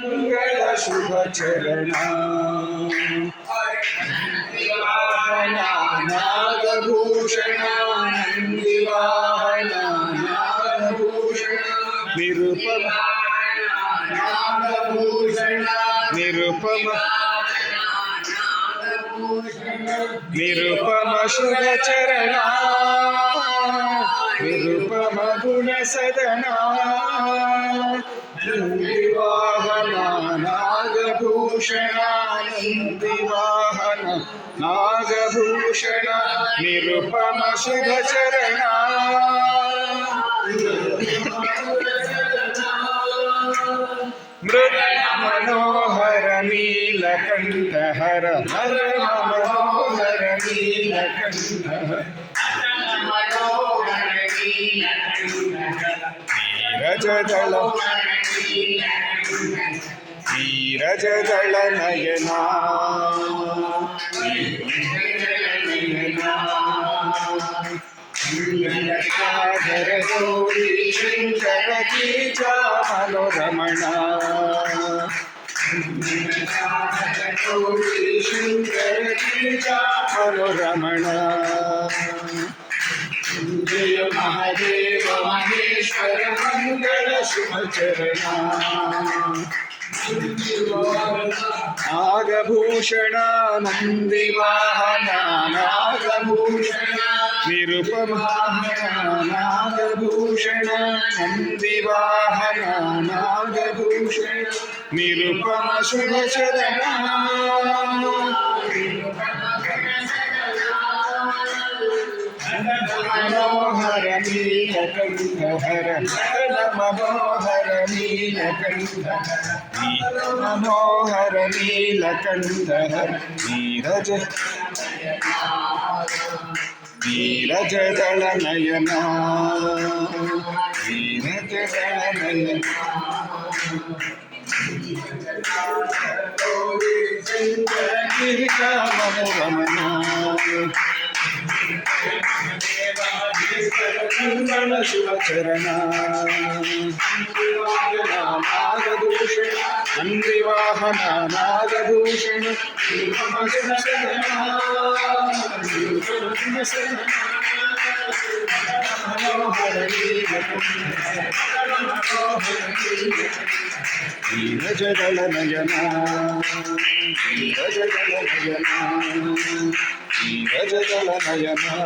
मंगल शुभ चरण नागभूषण नंदिवाहन नागभूषण निरुपम नागभूषण निरुपम निरुपम शुभ चरण निरुपम गुण सदना नंदिवाहन नागभूषण नंदिवाहन नागभूषण निरुपम शुभ चरण मृग मनोहर नीलकंठ हर हर मनोहर नीलकंठ नीरजदल नीरजदल नयना सागर गौरी शंकर कीजा मनोरमण गौरी शंकर कीजा मनोरमण जय महादेव महेश्वर मंगल शुभ चरण नागभूषण नंदिवाहन नागभूषण निरुपम नागभूषण नंदिवाहन नागभूषण निरुपम शुभ चरण मनोहर नीलकंठ हर मनोहर नीलकंठ मनोहर नीलकंठ हर नीरज नीरजदल नयना नीरजदल नयना गिरिजा मनोरमण मंगल शुभ चरण नागभूषण नंदिवाहन नागभूषण नीरजदल नयना नीरजदल नयना नीरजदल नयना